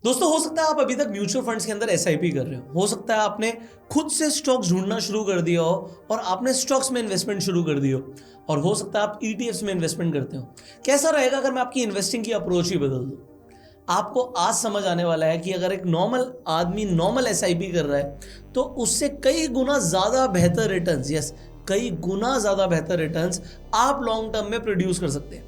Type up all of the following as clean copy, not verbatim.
दोस्तों, हो सकता है आप अभी तक म्यूचुअल फंड्स के अंदर एसआईपी कर रहे हो सकता है आपने खुद से स्टॉक्स ढूंढना शुरू कर दिया हो और आपने स्टॉक्स में इन्वेस्टमेंट शुरू कर दी हो, और हो सकता है आप ईटीएफ्स में इन्वेस्टमेंट करते हो। कैसा रहेगा अगर मैं आपकी इन्वेस्टिंग की अप्रोच ही बदल दूं? आपको आज समझ आने वाला है कि अगर एक नॉर्मल आदमी नॉर्मल एसआईपी कर रहा है तो उससे कई गुना ज्यादा बेहतर रिटर्न्स, कई गुना ज्यादा बेहतर रिटर्न्स आप लॉन्ग टर्म में प्रोड्यूस कर सकते हैं।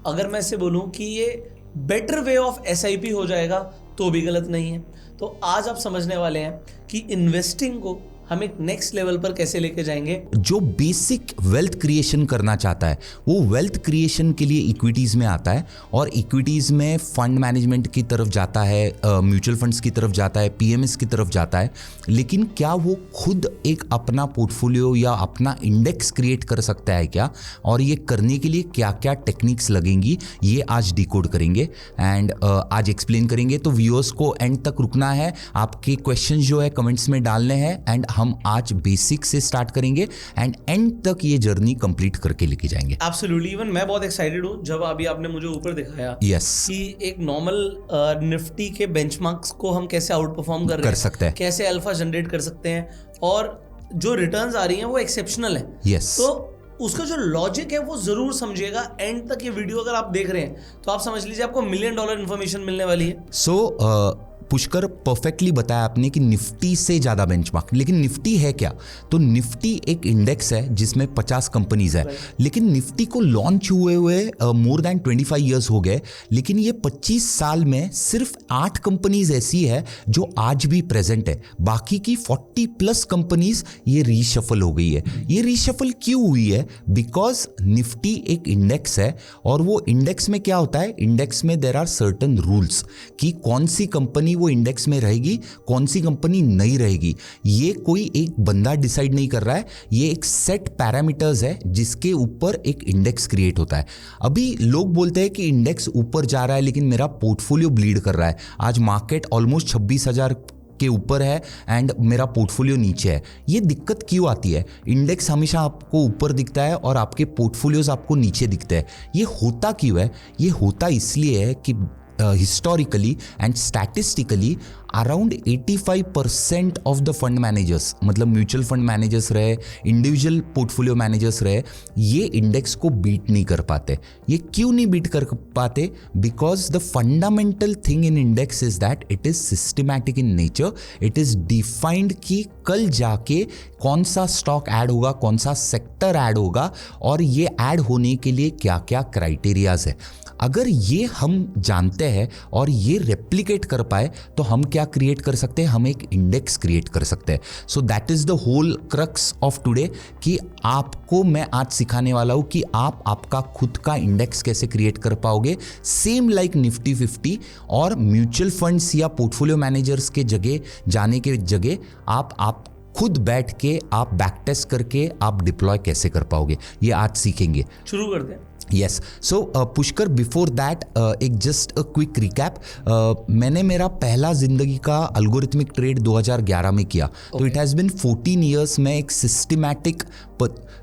अगर मैं इसे बोलूं कि ये बेटर वे ऑफ एसआईपी हो जाएगा तो भी गलत नहीं है। तो आज आप समझने वाले हैं कि इन्वेस्टिंग को हम एक नेक्स्ट लेवल पर कैसे लेके जाएंगे। जो बेसिक वेल्थ क्रिएशन करना चाहता है वो वेल्थ क्रिएशन के लिए इक्विटीज़ में आता है, और इक्विटीज़ में फंड मैनेजमेंट की तरफ जाता है, म्यूचुअल फंड्स की तरफ जाता है, पीएमएस की तरफ जाता है। लेकिन क्या वो खुद एक अपना पोर्टफोलियो या अपना इंडेक्स क्रिएट कर सकता है क्या, और ये करने के लिए क्या क्या टेक्निक्स लगेंगी, ये आज डिकोड करेंगे एंड आज एक्सप्लेन करेंगे। तो व्यूअर्स को एंड तक रुकना है, आपके क्वेश्चन जो है कमेंट्स में डालने हैं, एंड हम आज बेसिक से स्टार्ट करेंगे एंड एंड तक ये जर्नी कंप्लीट करके लेके जाएंगे। एब्सोल्युटली, इवन मैं बहुत एक्साइटेड हूँ जब अभी आपने मुझे ऊपर दिखाया कि एक नॉर्मल निफ्टी के बेंचमार्क्स को हम कैसे आउट परफॉर्म कर सकते हैं, कैसे अल्फा जनरेट कर सकते हैं, और जो रिटर्न्स आ रही हैं वो एक्सेप्शनल है। तो उसका जो लॉजिक है वो जरूर समझिएगा। एंड तक ये वीडियो अगर आप देख रहे हैं तो आप समझ लीजिए आपको $1 मिलियन इन्फॉर्मेशन मिलने वाली है। पुष्कर, परफेक्टली बताया आपने कि निफ्टी से ज़्यादा बेंचमार्क। लेकिन निफ्टी है क्या? तो निफ्टी एक इंडेक्स है जिसमें 50 कंपनीज है, लेकिन निफ्टी को लॉन्च हुए मोर देन 25 ईयर्स हो गए, लेकिन ये 25 साल में सिर्फ 8 कंपनीज ऐसी है जो आज भी प्रेजेंट है। बाकी की 40+ कंपनीज ये रीशफल हो गई है। ये रीशफल क्यों हुई है? बिकॉज निफ्टी एक इंडेक्स है, और वो इंडेक्स में क्या होता है, इंडेक्स में देयर आर सर्टन रूल्स कि कौन सी कंपनी वो इंडेक्स में रहेगी, कौन सी कंपनी नहीं रहेगी। ये कोई एक बंदा डिसाइड नहीं कर रहा है, ये एक सेट पैरामीटर्स है जिसके ऊपर एक इंडेक्स क्रिएट होता है। अभी लोग बोलते हैं कि इंडेक्स ऊपर जा रहा है लेकिन मेरा पोर्टफोलियो ब्लीड कर रहा है। आज मार्केट ऑलमोस्ट 26,000 के ऊपर है एंड मेरा पोर्टफोलियो नीचे है। ये दिक्कत क्यों आती है? इंडेक्स हमेशा आपको ऊपर दिखता है और आपके पोर्टफोलियोज आपको नीचे दिखते हैं। ये होता क्यों है? ये होता इसलिए है कि historically and statistically around 85% of the fund managers, मतलब म्यूचुअल फंड मैनेजर्स रहे, इंडिविजुअल पोर्टफोलियो मैनेजर्स रहे, ये इंडेक्स को बीट नहीं कर पाते। ये क्यों नहीं बीट कर पाते? Because the fundamental thing in index is that it is systematic in nature. It is defined कि कल जाके कौन सा स्टॉक ऐड होगा, कौन सा सेक्टर ऐड होगा, और ये ऐड होने के लिए क्या क्या क्राइटेरियाज है। अगर ये हम जानते हैं और ये रेप्लिकेट कर पाए तो हम क्या क्रिएट कर सकते हैं? हम एक इंडेक्स क्रिएट कर सकते हैं। So that is the whole crux of today, कि आपको मैं आज सिखाने वाला हूं कि आप आपका खुद का इंडेक्स कैसे क्रिएट कर पाओगे, सेम लाइक निफ्टी 50। और म्यूचुअल फंड्स या पोर्टफोलियो मैनेजर्स के जगह जाने के जगह आप खुद बैठ के आप बैक टेस्ट करके आप डिप्लॉय कैसे कर पाओगे, ये आज सीखेंगे। शुरू करते हैं। Yes, so Pushkar, before that एक जस्ट अ क्विक रिकैप। मैंने मेरा पहला जिंदगी का अल्गोरिथमिक ट्रेड 2011 में किया। तो इट हैज़ बिन 14 ईयर्स में एक सिस्टमैटिक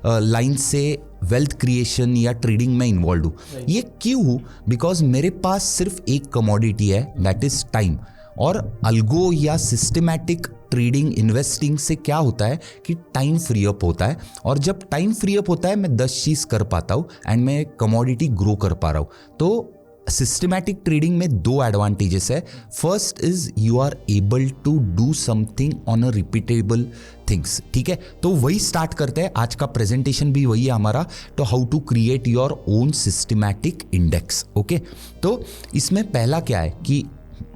लाइन से वेल्थ क्रिएशन या ट्रेडिंग में इन्वॉल्व हूँ। ये क्यों हूँ? बिकॉज मेरे पास सिर्फ एक कमोडिटी है, दैट इज टाइम। और अल्गो या सिस्टमैटिक ट्रेडिंग इन्वेस्टिंग से क्या होता है कि टाइम फ्री अप होता है, और जब टाइम फ्री अप होता है मैं 10 चीज़ कर पाता हूँ एंड मैं कमोडिटी ग्रो कर पा रहा हूँ। तो सिस्टमैटिक ट्रेडिंग में 2 एडवांटेजेस है। First is you are able to do something on a repeatable things. ठीक है, तो वही स्टार्ट करते हैं। आज का प्रेजेंटेशन भी वही है हमारा, तो how to create your own systematic index. Okay, तो इसमें पहला क्या है कि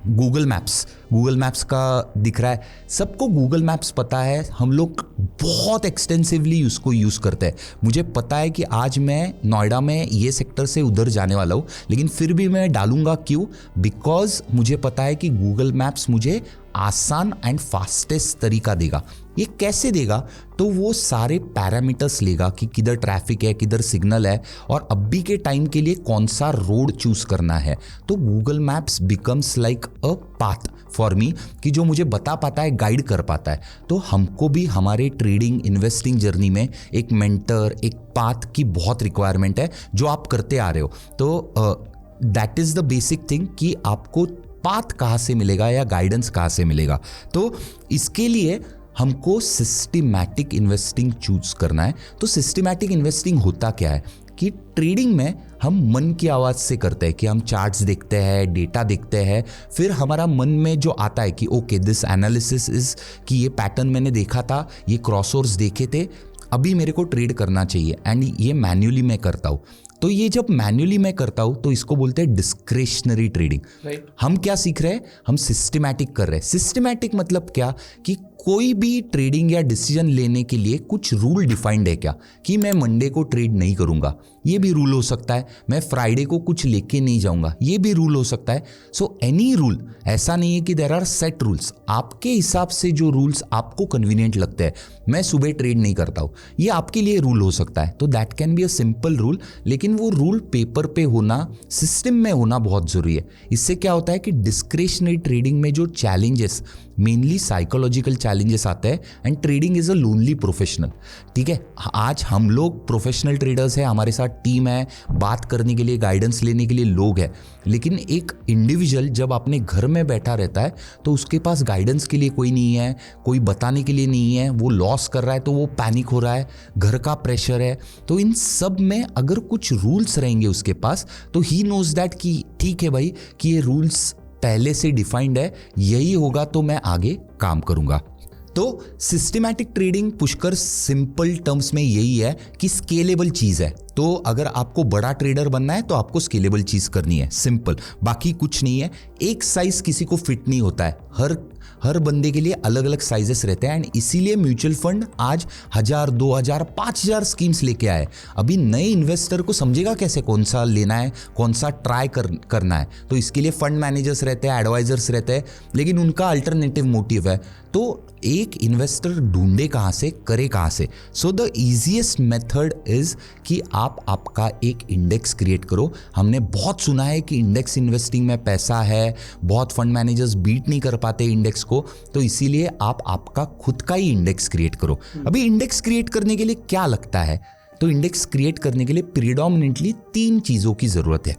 गूगल मैप्स का दिख रहा है सबको। गूगल मैप्स पता है, हम लोग बहुत एक्सटेंसिवली उसको यूज़ करते हैं। मुझे पता है कि आज मैं नोएडा में ये सेक्टर से उधर जाने वाला हूँ, लेकिन फिर भी मैं डालूंगा। क्यों? बिकॉज मुझे पता है कि गूगल मैप्स मुझे आसान एंड फास्टेस्ट तरीका देगा। ये कैसे देगा? तो वो सारे पैरामीटर्स लेगा कि किधर ट्रैफिक है, किधर सिग्नल है, और अभी के टाइम के लिए कौन सा रोड चूज करना है। तो Google maps becomes like a path for me, कि जो मुझे बता पाता है, गाइड कर पाता है। तो हमको भी हमारे ट्रेडिंग इन्वेस्टिंग जर्नी में एक मेंटर, एक पाथ की बहुत रिक्वायरमेंट है, जो आप करते आ रहे हो। तो that is the basic thing कि आपको पाथ कहाँ से मिलेगा या गाइडेंस कहाँ से मिलेगा। तो इसके लिए हमको सिस्टमैटिक इन्वेस्टिंग चूज करना है। तो सिस्टमैटिक इन्वेस्टिंग होता क्या है कि ट्रेडिंग में हम मन की आवाज़ से करते हैं कि हम चार्ट्स देखते हैं, डेटा देखते हैं, फिर हमारा मन में जो आता है कि ओके दिस एनालिसिस इज, कि ये पैटर्न मैंने देखा था, ये क्रॉसओवर्स देखे थे, अभी मेरे को ट्रेड करना चाहिए, एंड ये मैन्युअली मैं करता हूँ। तो ये जब मैन्युअली मैं करता हूँ तो इसको बोलते हैं डिस्क्रेशनरी ट्रेडिंग। राइट। हम क्या सीख रहे हैं, हम सिस्टमैटिक कर रहे हैं। सिस्टमैटिक मतलब क्या कि कोई भी ट्रेडिंग या डिसीजन लेने के लिए कुछ रूल डिफाइंड है क्या, कि मैं मंडे को ट्रेड नहीं करूंगा, ये भी रूल हो सकता है। मैं फ्राइडे को कुछ लेके नहीं जाऊंगा, ये भी रूल हो सकता है। सो एनी रूल, ऐसा नहीं है कि देयर आर सेट रूल्स, आपके हिसाब से जो रूल्स आपको कन्वीनियंट लगते हैं। मैं सुबह ट्रेड नहीं करता हूँ, ये आपके लिए रूल हो सकता है, तो that can be a simple rule, लेकिन वो रूल पेपर पे होना, सिस्टम में होना बहुत जरूरी है। इससे क्या होता है कि डिस्क्रेशनरी ट्रेडिंग में जो चैलेंजेस, मेनली साइकोलॉजिकल चैलेंजेस आते हैं, and trading is a lonely professional. ठीक है, आज हम लोग प्रोफेशनल ट्रेडर्स हैं, हमारे साथ टीम है, बात करने के लिए, गाइडेंस लेने के लिए लोग हैं, लेकिन एक इंडिविजुअल जब अपने घर में बैठा रहता है तो उसके पास गाइडेंस के लिए कोई नहीं है, कोई बताने के लिए नहीं है, वो लॉस कर रहा है तो वो पैनिक हो रहा है, घर का प्रेशर है। तो इन सब में अगर कुछ रूल्स रहेंगे उसके पास, तो ही नोज दैट कि ठीक है भाई, कि ये रूल्स पहले से डिफाइंड है, यही होगा तो मैं आगे काम करूंगा। तो systematic trading Pushkar simple terms में यही है कि स्केलेबल चीज़ है। तो अगर आपको बड़ा ट्रेडर बनना है तो आपको स्केलेबल चीज़ करनी है, सिंपल, बाकी कुछ नहीं है। एक साइज किसी को फिट नहीं होता है, हर बंदे के लिए अलग अलग साइजेस रहते हैं, एंड इसीलिए म्यूचुअल फंड आज 1000, 2000, 5000 स्कीम्स लेके आए। अभी नए इन्वेस्टर को समझेगा कैसे कौन सा लेना है, कौन सा ट्राई करना है, तो इसके लिए फंड मैनेजर्स रहते हैं, एडवाइजर्स रहते हैं, लेकिन उनका अल्टरनेटिव मोटिव है। तो एक इन्वेस्टर ढूंढे कहाँ से, करे कहाँ से? So the easiest method is कि आप आपका एक इंडेक्स क्रिएट करो। हमने बहुत सुना है कि इंडेक्स इन्वेस्टिंग में पैसा है, बहुत फंड मैनेजर्स बीट नहीं कर पाते इंडेक्स को, तो इसीलिए आप आपका खुद का ही इंडेक्स क्रिएट करो। अभी इंडेक्स क्रिएट करने के लिए क्या लगता है, तो इंडेक्स क्रिएट करने के लिए प्रीडोमिनेंटली 3 चीज़ों की ज़रूरत है।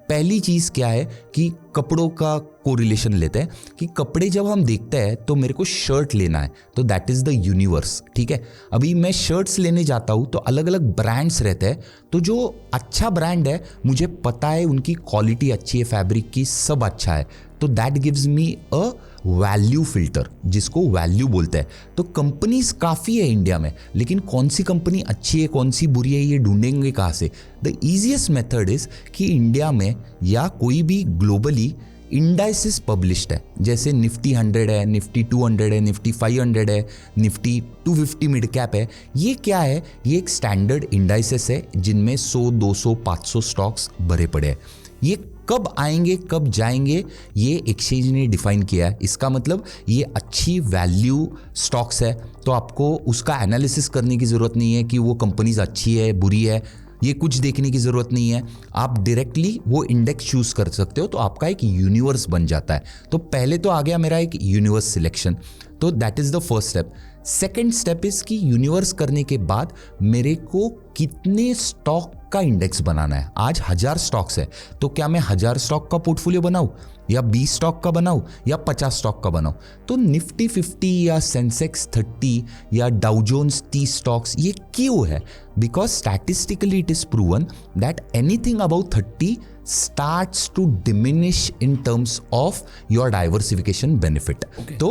पहली चीज़ क्या है कि कपड़ों का कोरिलेशन लेते हैं, कि कपड़े जब हम देखते हैं तो मेरे को शर्ट लेना है, तो दैट इज़ द यूनिवर्स। ठीक है, अभी मैं शर्ट्स लेने जाता हूँ तो अलग अलग ब्रांड्स रहते हैं, तो जो अच्छा ब्रांड है मुझे पता है उनकी क्वालिटी अच्छी है, फैब्रिक की सब अच्छा है, तो that gives me a value filter, जिसको वैल्यू बोलते हैं। तो कंपनीज काफ़ी है इंडिया में, लेकिन कौन सी कंपनी अच्छी है, कौन सी बुरी है, ये ढूंढेंगे कहाँ से? द ईजिएस्ट मेथड इज कि इंडिया में या कोई भी ग्लोबली इंडाइसिस पब्लिश्ड है, जैसे निफ्टी 100 है, निफ्टी 200 है, निफ्टी 500 है, निफ्टी 250 मिड कैप है। ये क्या है? ये एक स्टैंडर्ड इंडाइसिस है जिनमें 100, 200, 500 स्टॉक्स भरे पड़े हैं। ये कब आएंगे, कब जाएंगे, ये एक्सचेंज ने डिफाइन किया है। इसका मतलब ये अच्छी वैल्यू स्टॉक्स है, तो आपको उसका एनालिसिस करने की ज़रूरत नहीं है कि वो कंपनीज अच्छी है, बुरी है, ये कुछ देखने की ज़रूरत नहीं है। आप डायरेक्टली वो इंडेक्स चूज़ कर सकते हो, तो आपका एक यूनिवर्स बन जाता है। तो पहले तो आ गया मेरा एक यूनिवर्स सिलेक्शन, तो that is the first step. Second step is कि यूनिवर्स करने के बाद मेरे को कितने स्टॉक का इंडेक्स बनाना है। आज 1000 स्टॉक्स है, तो क्या मैं 1000 स्टॉक का पोर्टफोलियो बनाऊं, या 20 स्टॉक का बनाऊं, या 50 स्टॉक का बनाऊं? तो निफ्टी 50 या सेंसेक्स 30 या डाउ जोन्स 30 स्टॉक्स, ये क्यों है? Because statistically it is proven that anything about 30 starts to diminish in terms of your diversification benefit. तो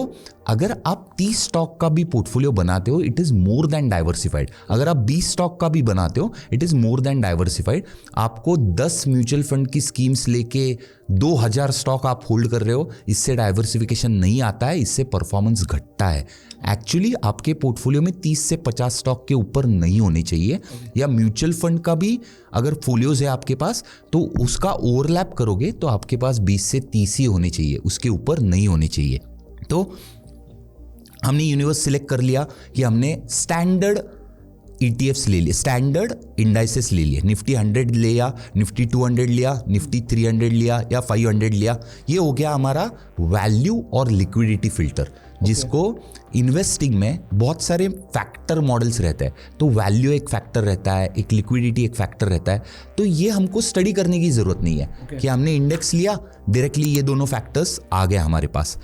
अगर आप 30 स्टॉक का भी पोर्टफोलियो बनाते हो, it is more than diversified. अगर आप 20 स्टॉक का भी बनाते हो, it is more than diversified. आपको 10 म्यूचुअल फंड की स्कीम्स लेके 2000 स्टॉक आप होल्ड कर रहे हो, इससे डाइवर्सिफिकेशन नहीं आता है, इससे परफॉर्मेंस घटता है। एक्चुअली आपके पोर्टफोलियो में 30 से 50 स्टॉक के ऊपर नहीं होने चाहिए, या म्यूचुअल फंड का भी अगर फोलियोज है आपके पास तो उसका ओवरलैप करोगे तो आपके पास 20 से 30 ही होने चाहिए, उसके ऊपर नहीं होने चाहिए। तो हमने यूनिवर्स सिलेक्ट कर लिया कि हमने स्टैंडर्ड ETFs ले लिए, स्टैंडर्ड इंडाइसेस ले लिए, निफ्टी 100 लिया, निफ्टी 200 लिया, निफ्टी 300 लिया या 500 लिया, ये हो गया हमारा वैल्यू और लिक्विडिटी फिल्टर, जिसको इन्वेस्टिंग में बहुत सारे फैक्टर मॉडल्स रहते हैं। तो वैल्यू एक फैक्टर रहता है, एक लिक्विडिटी एक फैक्टर रहता है। तो ये हमको स्टडी करने की ज़रूरत नहीं है कि हमने इंडेक्स लिया, डायरेक्टली ये दोनों फैक्टर्स आ गए हमारे पास।